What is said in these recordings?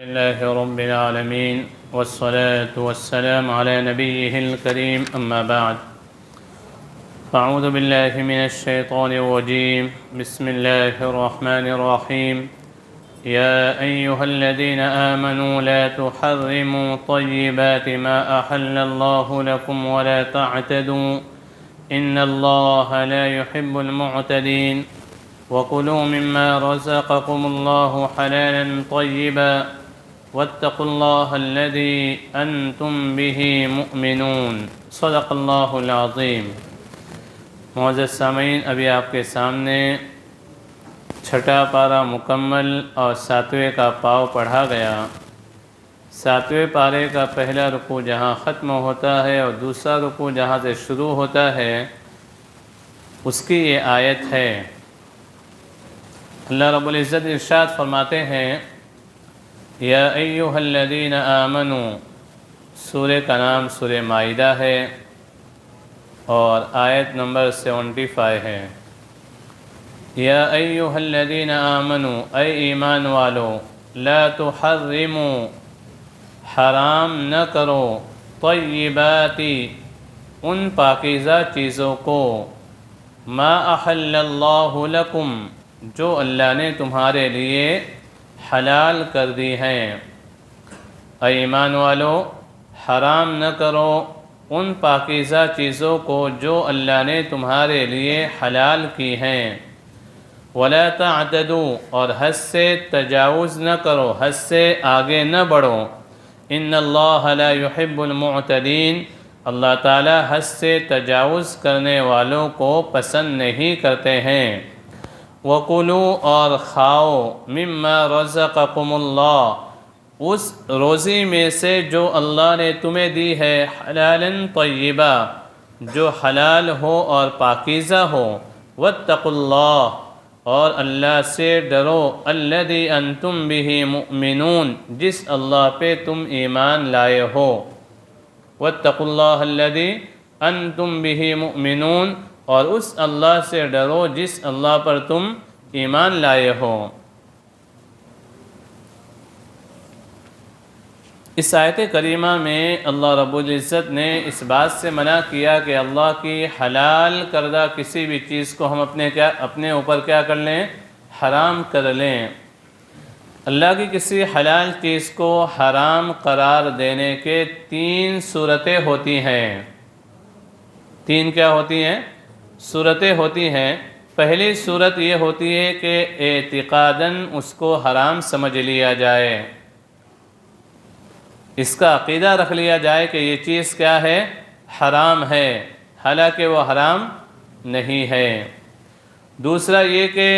لله رب العالمين والصلاة والسلام على نبيه الكريم أما بعد فأعوذ بالله من الشيطان الرجيم بسم الله الرحمن الرحيم يا أيها الذين آمنوا لا تحرموا طيبات ما أحل الله لكم ولا تعتدوا إن الله لا يحب المعتدين وكلوا مما رزقكم الله حلالا طيبا واتقوا الله الذي أنتم به مؤمنون صدق اللہ العظیم۔ معزز سامعین، ابھی آپ کے سامنے چھٹا پارہ مکمل اور ساتویں کا پاؤ پڑھا گیا۔ ساتویں پارے کا پہلا رکوع جہاں ختم ہوتا ہے اور دوسرا رکوع جہاں سے شروع ہوتا ہے اس کی یہ آیت ہے۔ اللہ رب العزت ارشاد فرماتے ہیں یا ایہا الذین آمنوا، سورہ کا نام سورہ مائدہ ہے اور آیت نمبر 75 ہے۔ یا ایہا الذین آمنوا، اے ایمان والو، لا تحرموا، حرام نہ کرو، طیباتی، ان پاکیزہ چیزوں کو، ما احل اللہ لکم، جو اللہ نے تمہارے لیے حلال کر دی ہیں۔ اے ایمان والو، حرام نہ کرو ان پاکیزہ چیزوں کو جو اللہ نے تمہارے لیے حلال کی ہیں۔ ولا تعتدوا، اور حد سے تجاوز نہ کرو، حد سے آگے نہ بڑھو۔ ان اللہ لا يحب المعتدین، اللہ تعالی حد سے تجاوز کرنے والوں کو پسند نہیں کرتے ہیں۔ وَقُلُوا، اور کھاؤ، مما رزقکم اللہ، اس روزی میں سے جو اللہ نے تمہیں دی ہے، حلالا طیبا، جو حلال ہو اور پاکیزہ ہو۔ واتقوا اللہ، اور اللہ سے ڈرو، الذی انتم بہ مؤمنون، جس اللہ پہ تم ایمان لائے ہو۔ واتقوا اللہ الذی انتم بہ مؤمنون، اور اس اللہ سے ڈرو جس اللہ پر تم ایمان لائے ہو۔ اس آیت کریمہ میں اللہ رب العزت نے اس بات سے منع کیا کہ اللہ کی حلال کردہ کسی بھی چیز کو ہم اپنے اوپر کیا کر لیں؟ حرام کر لیں۔ اللہ کی کسی حلال چیز کو حرام قرار دینے کے 3 صورتیں ہوتی ہیں۔ 3 کیا ہوتی ہیں؟ صورتیں ہوتی ہیں۔ پہلی صورت یہ ہوتی ہے کہ اعتقاداً اس کو حرام سمجھ لیا جائے، اس کا عقیدہ رکھ لیا جائے کہ یہ چیز کیا ہے؟ حرام ہے، حالانکہ وہ حرام نہیں ہے۔ دوسرا یہ کہ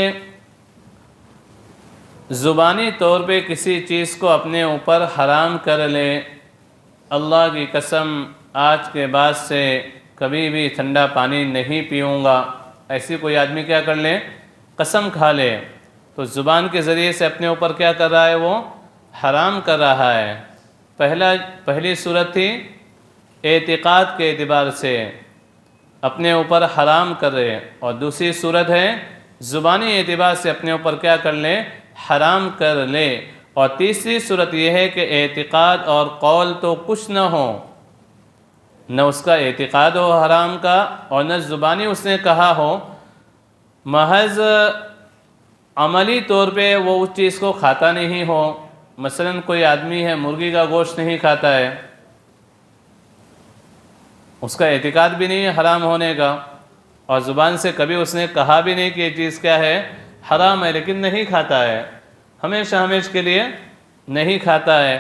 زبانی طور پہ کسی چیز کو اپنے اوپر حرام کر لے، اللہ کی قسم آج کے بعد سے کبھی بھی ٹھنڈا پانی نہیں پیوں گا، ایسی کوئی آدمی کیا کر لے؟ قسم کھا لے، تو زبان کے ذریعے سے اپنے اوپر کیا کر رہا ہے؟ وہ حرام کر رہا ہے۔ پہلی صورت تھی اعتقاد کے اعتبار سے اپنے اوپر حرام کر رہے، اور دوسری صورت ہے زبانی اعتبار سے اپنے اوپر کیا کر لے؟ حرام کر لے۔ اور تیسری صورت یہ ہے کہ اعتقاد اور قول تو کچھ نہ ہو، نہ اس کا اعتقاد ہو حرام کا اور نہ زبانی اس نے کہا ہو، محض عملی طور پہ وہ اس چیز کو کھاتا نہیں ہو۔ مثلا کوئی آدمی ہے مرغی کا گوشت نہیں کھاتا ہے، اس کا اعتقاد بھی نہیں ہے حرام ہونے کا، اور زبان سے کبھی اس نے کہا بھی نہیں کہ یہ چیز کیا ہے؟ حرام ہے، لیکن نہیں کھاتا ہے، ہمیشہ کے لیے نہیں کھاتا ہے۔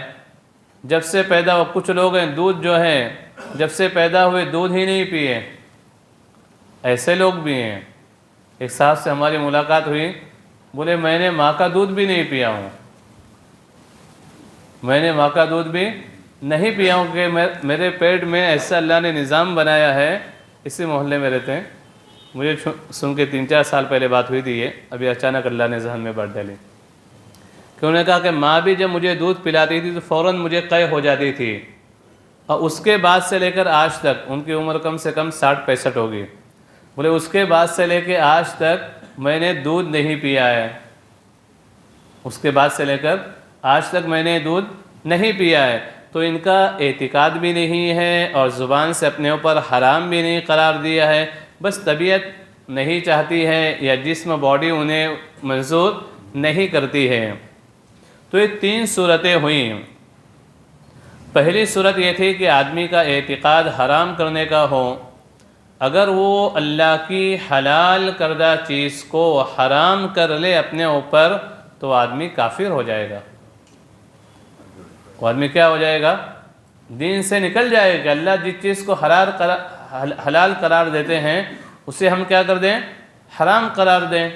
جب سے پیدا کچھ لوگ ہیں دودھ جو ہے جب سے پیدا ہوئے دودھ ہی نہیں پیے، ایسے لوگ بھی ہیں۔ ایک صاحب سے ہماری ملاقات ہوئی، بولے میں نے ماں کا دودھ بھی نہیں پیا ہوں، میں نے ماں کا دودھ بھی نہیں پیا ہوں کہ میرے پیٹ میں ایسا اللہ نے نظام بنایا ہے۔ اسی محلے میں رہتے ہیں، مجھے سن کے 3-4 سال پہلے بات ہوئی تھی، یہ ابھی اچانک اللہ نے ذہن میں بات ڈالی کہ انہوں نے کہا کہ ماں بھی جب مجھے دودھ پلاتی تھی تو فوراً مجھے قے ہو جاتی تھی، اور اس کے بعد سے لے کر آج تک، ان کی عمر کم سے کم 60-65 ہوگی، بولے اس کے بعد سے لے کے آج تک میں نے دودھ نہیں پیا ہے، اس کے بعد سے لے کر آج تک میں نے دودھ نہیں پیا ہے، تو ان کا اعتقاد بھی نہیں ہے اور زبان سے اپنے اوپر حرام بھی نہیں قرار دیا ہے، بس طبیعت نہیں چاہتی ہے یا جسم باڈی انہیں منظور نہیں کرتی ہے۔ تو یہ 3 صورتیں ہوئیں۔ پہلی صورت یہ تھی کہ آدمی کا اعتقاد حرام کرنے کا ہو، اگر وہ اللہ کی حلال کردہ چیز کو حرام کر لے اپنے اوپر تو آدمی کافر ہو جائے گا۔ وہ آدمی کیا ہو جائے گا؟ دین سے نکل جائے گا۔ اللہ جس چیز کو حلال قرار دیتے ہیں اسے ہم کیا کر دیں؟ حرام قرار دیں۔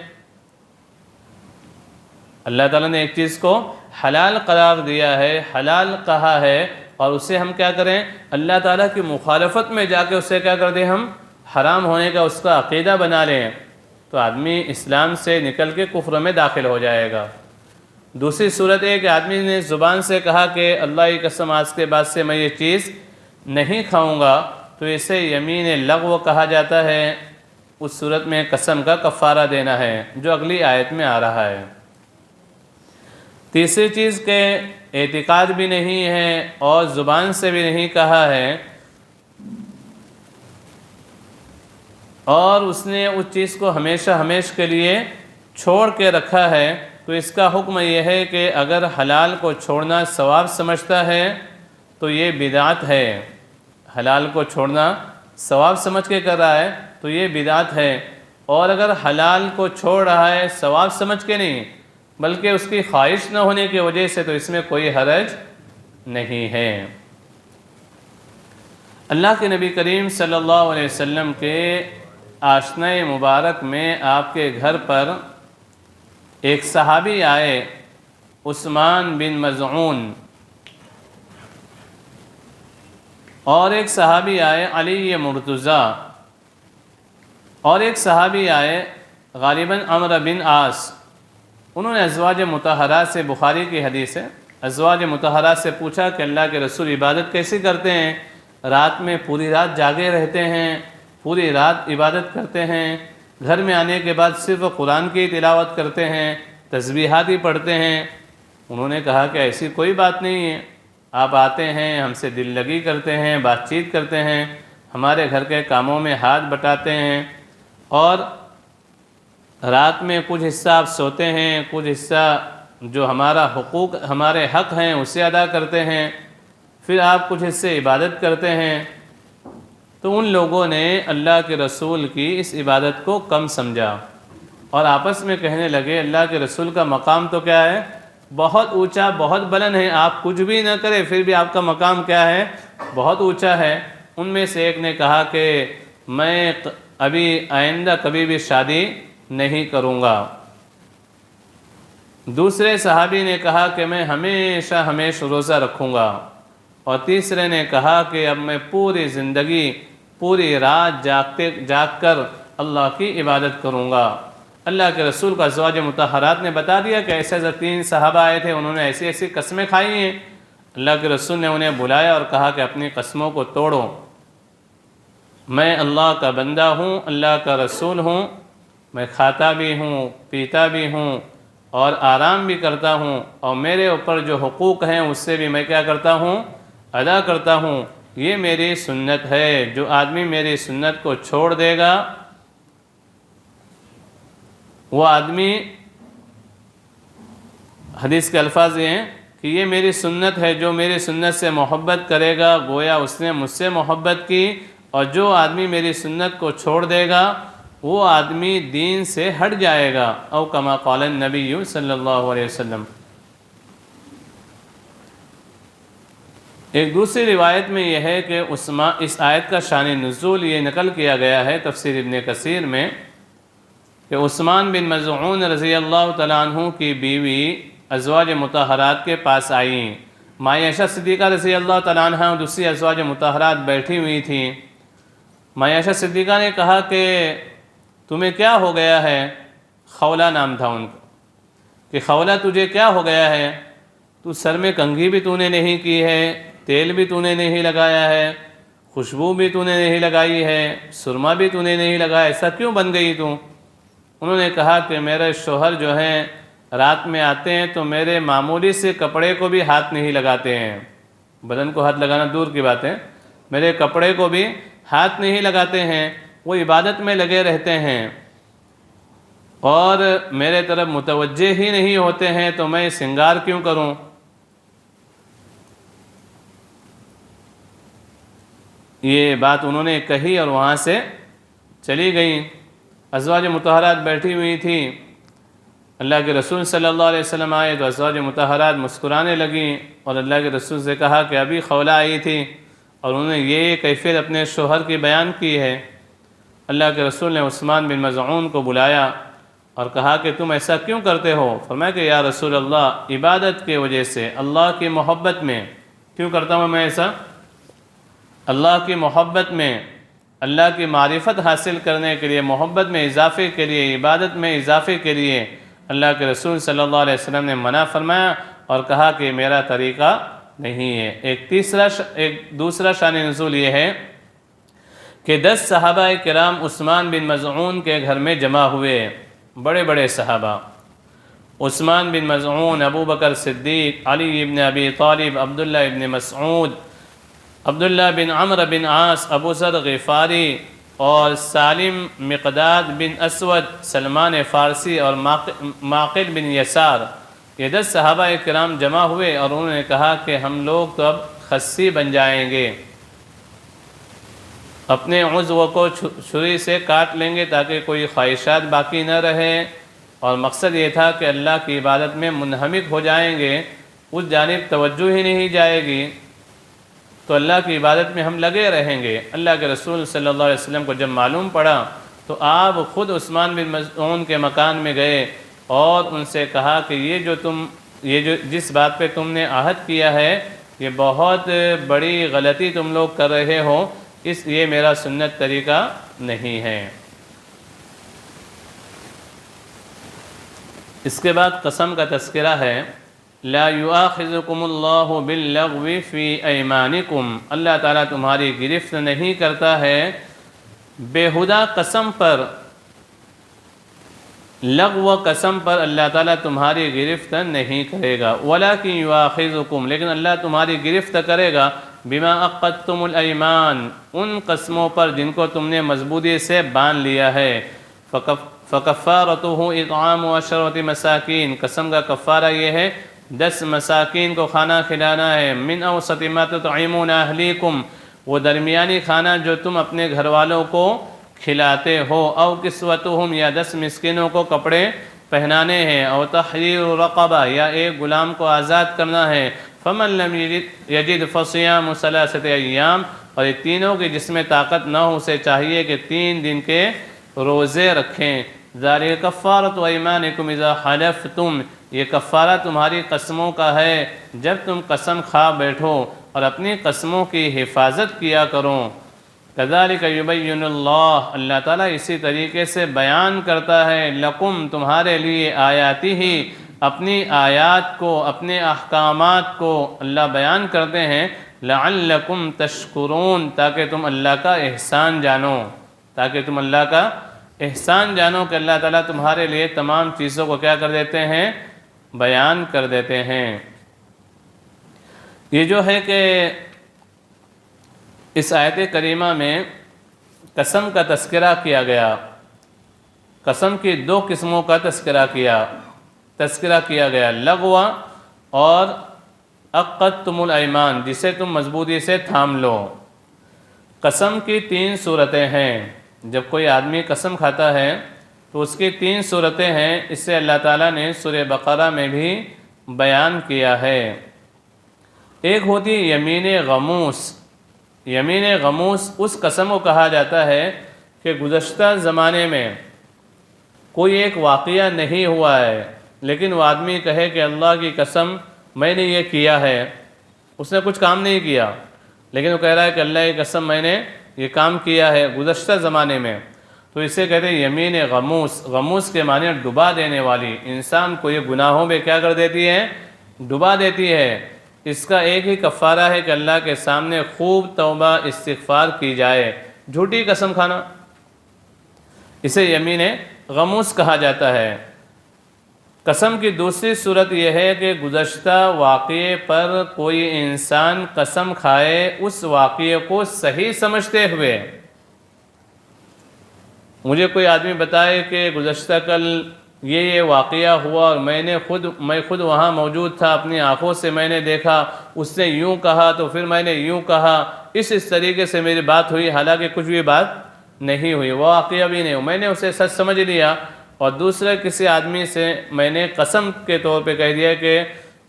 اللہ تعالیٰ نے ایک چیز کو حلال قرار دیا ہے، حلال کہا ہے، اور اسے ہم کیا کریں؟ اللہ تعالیٰ کی مخالفت میں جا کے اسے کیا کر دیں؟ ہم حرام ہونے کا اس کا عقیدہ بنا لیں، تو آدمی اسلام سے نکل کے کفر میں داخل ہو جائے گا۔ دوسری صورت ہے کہ آدمی نے زبان سے کہا کہ اللہ کی قسم آج کے بعد سے میں یہ چیز نہیں کھاؤں گا، تو اسے یمین لغو کہا جاتا ہے۔ اس صورت میں قسم کا کفارہ دینا ہے، جو اگلی آیت میں آ رہا ہے۔ تیسری چیز کہ اعتقاد بھی نہیں ہے اور زبان سے بھی نہیں کہا ہے، اور اس نے اس چیز کو ہمیشہ کے لیے چھوڑ کے رکھا ہے، تو اس کا حکم یہ ہے کہ اگر حلال کو چھوڑنا ثواب سمجھتا ہے تو یہ بدعت ہے۔ حلال کو چھوڑنا ثواب سمجھ کے کر رہا ہے تو یہ بدعت ہے، اور اگر حلال کو چھوڑ رہا ہے ثواب سمجھ کے نہیں بلکہ اس کی خواہش نہ ہونے کی وجہ سے، تو اس میں کوئی حرج نہیں ہے۔ اللہ کے نبی کریم صلی اللہ علیہ وسلم کے آشنائے مبارک میں آپ کے گھر پر ایک صحابی آئے، عثمان بن مظعون، اور ایک صحابی آئے علی مرتضیٰ، اور ایک صحابی آئے غالباً عمرو بن عاص۔ انہوں نے ازواج مطہرات سے، بخاری کی حدیث ہے، ازواج مطہرات سے پوچھا کہ اللہ کے رسول عبادت کیسے کرتے ہیں؟ رات میں پوری رات جاگے رہتے ہیں، پوری رات عبادت کرتے ہیں، گھر میں آنے کے بعد صرف قرآن کی تلاوت کرتے ہیں، تسبیحات ہی پڑھتے ہیں۔ انہوں نے کہا کہ ایسی کوئی بات نہیں ہے، آپ آتے ہیں، ہم سے دل لگی کرتے ہیں، بات چیت کرتے ہیں، ہمارے گھر کے کاموں میں ہاتھ بٹاتے ہیں، اور رات میں کچھ حصہ آپ سوتے ہیں، کچھ حصہ جو ہمارا حقوق، ہمارے حق ہیں اسے ادا کرتے ہیں، پھر آپ کچھ حصے عبادت کرتے ہیں۔ تو ان لوگوں نے اللہ کے رسول کی اس عبادت کو کم سمجھا اور آپس میں کہنے لگے اللہ کے رسول کا مقام تو کیا ہے؟ بہت اونچا، بہت بلند ہے، آپ کچھ بھی نہ کریں پھر بھی آپ کا مقام کیا ہے؟ بہت اونچا ہے۔ ان میں سے ایک نے کہا کہ میں ابھی آئندہ کبھی بھی شادی نہیں کروں گا۔ دوسرے صحابی نے کہا کہ میں ہمیشہ روزہ رکھوں گا، اور تیسرے نے کہا کہ اب میں پوری زندگی، پوری رات جاگ کر اللہ کی عبادت کروں گا۔ اللہ کے رسول کا ازواج مطہرات نے بتا دیا کہ ایسے 3 صحابہ آئے تھے، انہوں نے ایسی قسمیں کھائی ہیں۔ اللہ کے رسول نے انہیں بلایا اور کہا کہ اپنی قسموں کو توڑو، میں اللہ کا بندہ ہوں، اللہ کا رسول ہوں، میں کھاتا بھی ہوں، پیتا بھی ہوں اور آرام بھی کرتا ہوں، اور میرے اوپر جو حقوق ہیں اس سے بھی میں کیا کرتا ہوں؟ ادا کرتا ہوں۔ یہ میری سنت ہے، جو آدمی میری سنت کو چھوڑ دے گا وہ آدمی، حدیث کے الفاظ یہ ہیں کہ یہ میری سنت ہے، جو میری سنت سے محبت کرے گا گویا اس نے مجھ سے محبت کی، اور جو آدمی میری سنت کو چھوڑ دے گا وہ آدمی دین سے ہٹ جائے گا، او کما قال النبی صلی اللہ علیہ وسلم۔ ایک دوسری روایت میں یہ ہے کہ اس آیت کا شان نزول یہ نقل کیا گیا ہے تفسیر ابن کثیر میں کہ عثمان بن مظعون رضی اللہ تعالیٰ عنہ کی بیوی ازواج مطہرات کے پاس آئیں۔ ماں عائشہ صدیقہ رضی اللہ تعالیٰ عنہ اور دوسری ازواج مطہرات بیٹھی ہوئی تھیں۔ ماں عائشہ صدیقہ نے کہا کہ تمہیں کیا ہو گیا ہے؟ خولہ نام تھا ان کا، کہ خولہ تجھے کیا ہو گیا ہے؟ تو سر میں کنگھی بھی تو نے نہیں کی ہے، تیل بھی تو نے نہیں لگایا ہے، خوشبو بھی تو نے نہیں لگائی ہے، سرما بھی تو نے نہیں لگایا، ایسا کیوں بن گئی تو؟ انہوں نے کہا کہ میرے شوہر جو ہیں رات میں آتے ہیں تو میرے معمولی سے کپڑے کو بھی ہاتھ نہیں لگاتے ہیں، بدن کو ہاتھ لگانا دور کی بات ہے، میرے کپڑے کو بھی ہاتھ نہیں لگاتے ہیں، وہ عبادت میں لگے رہتے ہیں اور میرے طرف متوجہ ہی نہیں ہوتے ہیں، تو میں سنگار کیوں کروں؟ یہ بات انہوں نے کہی اور وہاں سے چلی گئیں۔ ازواج مطہرات بیٹھی ہوئی تھیں، اللہ کے رسول صلی اللہ علیہ وسلم آئے تو ازواج مطہرات مسکرانے لگیں اور اللہ کے رسول سے کہا کہ ابھی خولہ آئی تھی اور انہوں نے یہ کیفیت اپنے شوہر کی بیان کی ہے۔ اللہ کے رسول نے عثمان بن مظعون کو بلایا اور کہا کہ تم ایسا کیوں کرتے ہو؟ فرمایا کہ یا رسول اللہ، عبادت کی وجہ سے، اللہ کی محبت میں کیوں کرتا ہوں میں ایسا؟ اللہ کی محبت میں، اللہ کی معرفت حاصل کرنے کے لیے، محبت میں اضافے کے لیے، عبادت میں اضافے کے لیے اللہ کے رسول صلی اللہ علیہ وسلم نے منع فرمایا اور کہا کہ میرا طریقہ نہیں ہے۔ ایک دوسرا شان نزول یہ ہے کہ 10 صحابہ کرام عثمان بن مظعون کے گھر میں جمع ہوئے، بڑے بڑے صحابہ، عثمان بن مظعون، ابو بکر صدیق، علی ابن ابی طالب، عبداللہ ابن مسعود، عبداللہ بن عمرو بن عاص، ابو ذر غفاری اور سالم مقداد بن اسود، سلمان فارسی اور معقل بن یسار، یہ 10 صحابہ کرام جمع ہوئے اور انہوں نے کہا کہ ہم لوگ تو اب خصی بن جائیں گے، اپنے عضو کو چھری سے کاٹ لیں گے تاکہ کوئی خواہشات باقی نہ رہے، اور مقصد یہ تھا کہ اللہ کی عبادت میں منہمک ہو جائیں گے، اس جانب توجہ ہی نہیں جائے گی، تو اللہ کی عبادت میں ہم لگے رہیں گے۔ اللہ کے رسول صلی اللہ علیہ وسلم کو جب معلوم پڑا تو آپ خود عثمان بن مظعون کے مکان میں گئے اور ان سے کہا کہ یہ جو جس بات پہ تم نے عہد کیا ہے یہ بہت بڑی غلطی تم لوگ کر رہے ہو، یہ میرا سنت طریقہ نہیں ہے۔ اس کے بعد قسم کا تذکرہ ہے، لا یؤاخذکم اللہ باللغو فی ایمانکم، اللہ تعالیٰ تمہاری گرفت نہیں کرتا ہے بےہدہ قسم پر، لغو قسم پر اللہ تعالیٰ تمہاری گرفت نہیں کرے گا، ولیکن یؤاخذکم، لیکن اللہ تمہاری گرفت کرے گا بما عقدتم الایمان، ان قسموں پر جن کو تم نے مضبوطی سے باندھ لیا ہے، فکفارتہ اطعام 10 مساکین، قسم کا کفارہ یہ ہے 10 مساکین کو کھانا کھلانا ہے، من اوسط ما تطعمون اہلیکم، وہ درمیانی کھانا جو تم اپنے گھر والوں کو کھلاتے ہو، او کسوتہم، یا 10 مسکینوں کو کپڑے پہنانے ہیں، او تحریر رقبہ، یا ایک غلام کو آزاد کرنا ہے، فمن لم یجد فصیام 3 ایام، اور یہ تینوں کی جس میں طاقت نہ ہو اسے چاہیے کہ 3 دن کے روزے رکھیں، ذالک کفارۃ ایمانکم اذا حلفتم، یہ کفارہ تمہاری قسموں کا ہے جب تم قسم کھا بیٹھو، اور اپنی قسموں کی حفاظت کیا کرو، کذالک یبین اللہ، اللہ تعالیٰ اسی طریقے سے بیان کرتا ہے، لکم، تمہارے لیے، آیاتی ہی، اپنی آیات کو، اپنے احکامات کو اللہ بیان کرتے ہیں، لعلکم تشکرون، تاکہ تم اللہ کا احسان جانو، تاکہ تم اللہ کا احسان جانو کہ اللہ تعالیٰ تمہارے لیے تمام چیزوں کو کیا کر دیتے ہیں؟ بیان کر دیتے ہیں۔ یہ جو ہے کہ اس آیت کریمہ میں قسم کا تذکرہ کیا گیا، قسم کی 2 قسموں کا تذکرہ کیا گیا، لغو اور عقدتم الایمان، جسے تم مضبوطی سے تھام لو۔ قسم کی 3 صورتیں ہیں، جب کوئی آدمی قسم کھاتا ہے تو اس کی 3 صورتیں ہیں، اس سے اللہ تعالیٰ نے سورہ بقرہ میں بھی بیان کیا ہے۔ ایک ہوتی یمین غموس، یمین غموس اس قسم کو کہا جاتا ہے کہ گزشتہ زمانے میں کوئی ایک واقعہ نہیں ہوا ہے، لیکن وہ آدمی کہے کہ اللہ کی قسم میں نے یہ کیا ہے، اس نے کچھ کام نہیں کیا لیکن وہ کہہ رہا ہے کہ اللہ کی قسم میں نے یہ کام کیا ہے گزشتہ زمانے میں، تو اسے کہتے ہیں یمین غموس۔ غموس کے معنی ڈبا دینے والی، انسان کو یہ گناہوں میں کیا کر دیتی ہے؟ ڈبا دیتی ہے۔ اس کا ایک ہی کفارہ ہے کہ اللہ کے سامنے خوب توبہ استغفار کی جائے، جھوٹی قسم کھانا، اسے یمین غموس کہا جاتا ہے۔ قسم کی دوسری صورت یہ ہے کہ گزشتہ واقعے پر کوئی انسان قسم کھائے اس واقعے کو صحیح سمجھتے ہوئے۔ مجھے کوئی آدمی بتائے کہ گزشتہ کل یہ واقعہ ہوا اور میں خود وہاں موجود تھا، اپنی آنکھوں سے میں نے دیکھا، اس نے یوں کہا تو پھر میں نے یوں کہا، اس طریقے سے میری بات ہوئی، حالانکہ کچھ بھی بات نہیں ہوئی، وہ واقعہ بھی نہیں ہو، میں نے اسے سچ سمجھ لیا۔ اور دوسرے کسی آدمی سے میں نے قسم کے طور پہ کہہ دیا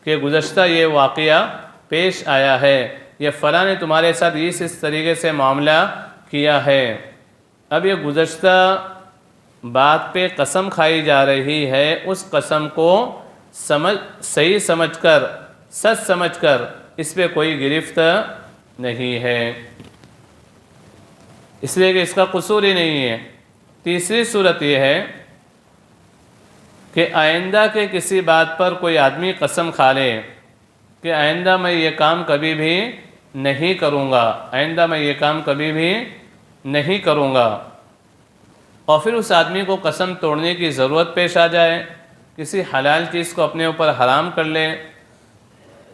کہ گزشتہ یہ واقعہ پیش آیا ہے، یہ فلاں نے تمہارے ساتھ اس طریقے سے معاملہ کیا ہے۔ اب یہ گزشتہ بات پہ قسم کھائی جا رہی ہے، اس قسم کو صحیح سمجھ کر، سچ سمجھ کر اس پہ کوئی گرفت نہیں ہے، اس لیے کہ اس کا قصور ہی نہیں ہے۔ تیسری صورت یہ ہے کہ آئندہ کے کسی بات پر کوئی آدمی قسم کھا لے کہ آئندہ میں یہ کام کبھی بھی نہیں کروں گا، آئندہ میں یہ کام کبھی بھی نہیں کروں گا، اور پھر اس آدمی کو قسم توڑنے کی ضرورت پیش آ جائے، کسی حلال چیز کو اپنے اوپر حرام کر لے،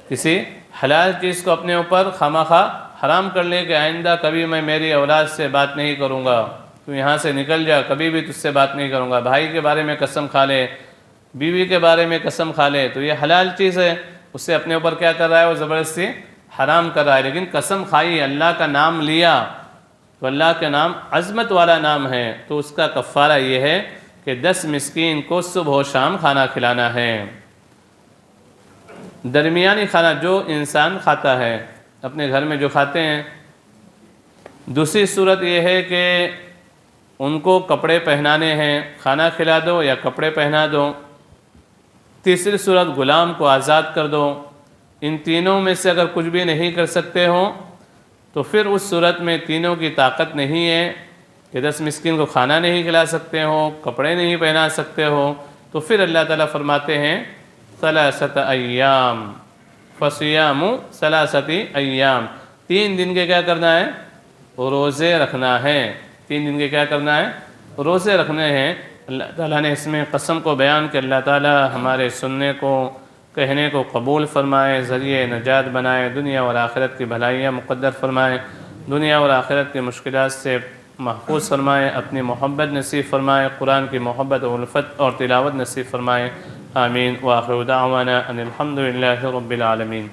کسی حلال چیز کو اپنے اوپر خواہ حرام کر لے کہ آئندہ کبھی میں میری اولاد سے بات نہیں کروں گا، تو یہاں سے نکل جا، کبھی بھی تجھ سے بات نہیں کروں گا، بھائی کے بارے میں قسم کھا لے، بیوی کے بارے میں قسم کھا لے، تو یہ حلال چیز ہے، اس سے اپنے اوپر کیا کر رہا ہے، وہ زبردستی حرام کر رہا ہے۔ لیکن قسم کھائی، اللہ کا نام لیا، تو اللہ کا نام عظمت والا نام ہے، تو اس کا کفارہ یہ ہے کہ 10 مسکین کو صبح و شام کھانا کھلانا ہے۔ درمیانی کھانا جو انسان کھاتا ہے اپنے گھر میں جو کھاتے ہیں۔ دوسری صورت یہ ہے کہ ان کو کپڑے پہنانے ہیں، کھانا کھلا دو یا کپڑے پہنا دو۔ تیسری صورت غلام کو آزاد کر دو۔ ان تینوں میں سے اگر کچھ بھی نہیں کر سکتے ہو تو پھر اس صورت میں تینوں کی طاقت نہیں ہے کہ 10 مسکین کو کھانا نہیں کھلا سکتے ہو، کپڑے نہیں پہنا سکتے ہو، تو پھر اللہ تعالیٰ فرماتے ہیں ثلاثۃ ایام فصیام ثلاثۃ ایام، 3 دن کے کیا کرنا ہے، روزے رکھنا ہے، 3 دن کے کیا کرنا ہے، روزے رکھنے ہیں۔ اللہ تعالیٰ نے اس میں قسم کو بیان کہ اللہ تعالیٰ ہمارے سننے کو، کہنے کو قبول فرمائے، ذریعہ نجات بنائے، دنیا اور آخرت کی بھلائیاں مقدر فرمائے، دنیا اور آخرت کی مشکلات سے محفوظ فرمائے، اپنی محبت نصیب فرمائے، قرآن کی محبت و الفت اور تلاوت نصیب فرمائے۔ آمین۔ وآخر دعوانا ان الحمد للہ رب العالمین۔